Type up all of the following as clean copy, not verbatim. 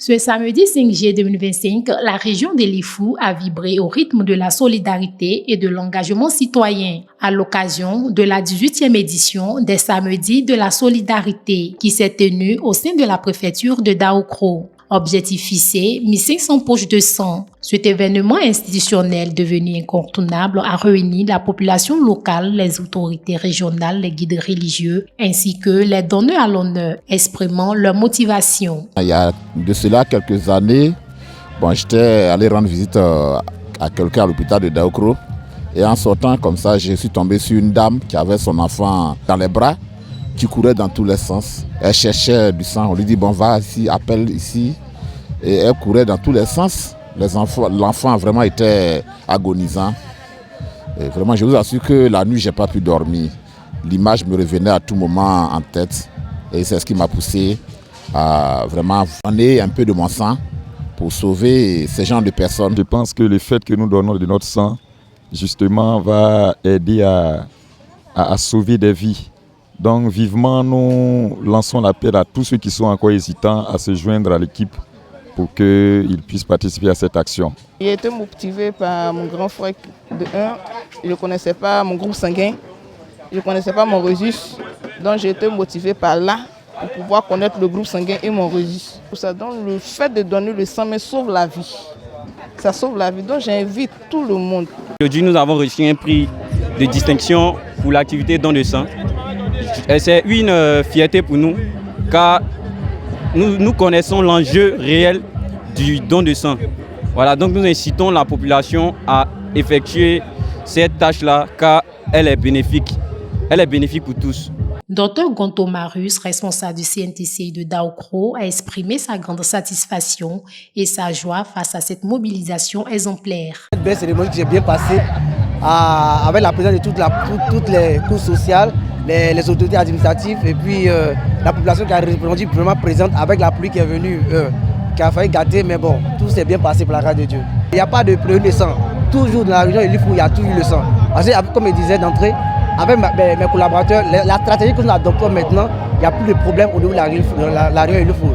Ce samedi 5 juillet 2025, la région de Lifou a vibré au rythme de la solidarité et de l'engagement citoyen à l'occasion de la 18e édition des Samedis de la solidarité qui s'est tenue au sein de la préfecture de Daoukro. Objectif fixé, 1500 poches de sang. Cet événement institutionnel devenu incontournable a réuni la population locale, les autorités régionales, les guides religieux, ainsi que les donneurs à l'honneur, exprimant leur motivation. Il y a de cela quelques années, j'étais allé rendre visite à quelqu'un à l'hôpital de Daoukro. Et en sortant comme ça, je suis tombé sur une dame qui avait son enfant dans les bras, qui courait dans tous les sens. Elle cherchait du sang. On lui dit, va ici, appelle ici. Et elle courait dans tous les sens. L'enfant vraiment était agonisant. Et vraiment, je vous assure que la nuit, je n'ai pas pu dormir. L'image me revenait à tout moment en tête. Et c'est ce qui m'a poussé à vraiment donner un peu de mon sang pour sauver ces genres de personnes. Je pense que le fait que nous donnons de notre sang, justement, va aider à sauver des vies. Donc vivement, nous lançons l'appel à tous ceux qui sont encore hésitants à se joindre à l'équipe pour qu'ils puissent participer à cette action. J'ai été motivé par mon grand frère de 1. Je ne connaissais pas mon groupe sanguin, je ne connaissais pas mon registre. Donc j'ai été motivé par là pour pouvoir connaître le groupe sanguin et mon registre. Donc le fait de donner le sang me sauve la vie. Ça sauve la vie, donc j'invite tout le monde. Aujourd'hui, nous avons reçu un prix de distinction pour l'activité don de sang. C'est une fierté pour nous, car nous connaissons l'enjeu réel du don de sang. Voilà, donc nous incitons la population à effectuer cette tâche-là, car elle est bénéfique. Elle est bénéfique pour tous. Dr Gonto Marius, responsable du CNTCI de Daoukro, a exprimé sa grande satisfaction et sa joie face à cette mobilisation exemplaire. Cette belle cérémonie qui s'est bien passée avec la présence de toutes les couches sociales, les autorités administratives et puis la population qui a répondu vraiment présente avec la pluie qui est venue, qui a failli gâter, mais bon, tout s'est bien passé pour la grâce de Dieu. Il n'y a pas de problème de sang. Toujours dans la région de Lifou, il y a toujours le sang. Parce que, comme je disais d'entrée, avec mes collaborateurs, la stratégie que nous adoptons maintenant, il n'y a plus de problème au niveau de la région de Lifou.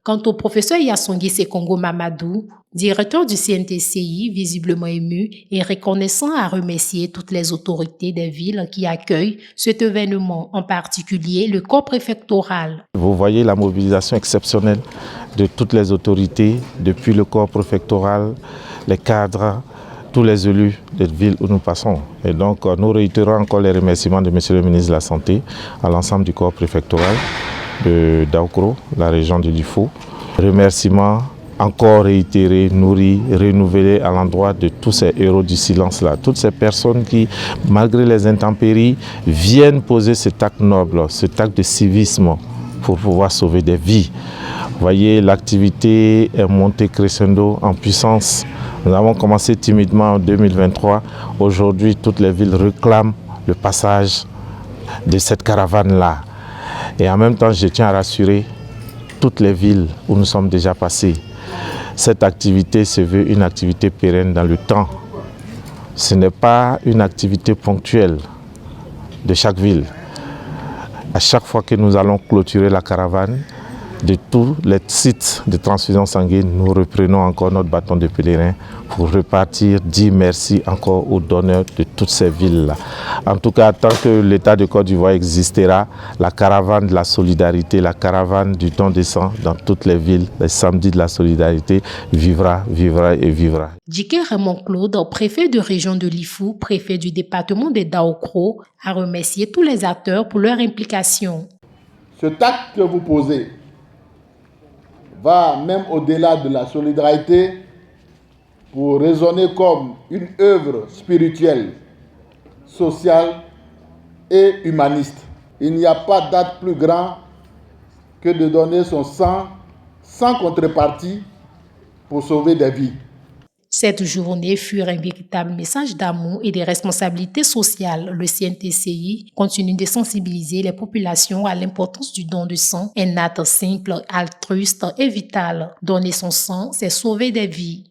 Quant au professeur Yassongui Sekongo Mamadou, directeur du CNTCI, visiblement ému et reconnaissant, a remercié toutes les autorités des villes qui accueillent cet événement, en particulier le corps préfectoral. Vous voyez la mobilisation exceptionnelle de toutes les autorités, depuis le corps préfectoral, les cadres, tous les élus des villes où nous passons. Et donc nous réitérons encore les remerciements de M. le ministre de la Santé à l'ensemble du corps préfectoral de Daoukro, la région de Lifou. Remerciements encore réitérés, nourris, renouvelés à l'endroit de tous ces héros du silence-là. Toutes ces personnes qui, malgré les intempéries, viennent poser cet acte noble, cet acte de civisme pour pouvoir sauver des vies. Vous voyez, l'activité est montée crescendo en puissance. Nous avons commencé timidement en 2023. Aujourd'hui, toutes les villes réclament le passage de cette caravane-là. Et en même temps, je tiens à rassurer toutes les villes où nous sommes déjà passés. Cette activité se veut une activité pérenne dans le temps. Ce n'est pas une activité ponctuelle de chaque ville. À chaque fois que nous allons clôturer la caravane, de tous les sites de transfusion sanguine, nous reprenons encore notre bâton de pèlerin pour repartir, dire merci encore aux donneurs de toutes ces villes-là. En tout cas, tant que l'État de Côte d'Ivoire existera, la caravane de la solidarité, la caravane du don de sang dans toutes les villes, les samedis de la solidarité, vivra, vivra et vivra. Djiké Raymond Claude, préfet de région de Lifou, préfet du département de Daoukro, a remercié tous les acteurs pour leur implication. Cet acte que vous posez va même au-delà de la solidarité pour résonner comme une œuvre spirituelle, sociale et humaniste. Il n'y a pas d'acte plus grand que de donner son sang sans contrepartie pour sauver des vies. Cette journée fut un véritable message d'amour et de responsabilité sociale. Le CNTCI continue de sensibiliser les populations à l'importance du don de sang, un acte simple, altruiste et vital. Donner son sang, c'est sauver des vies.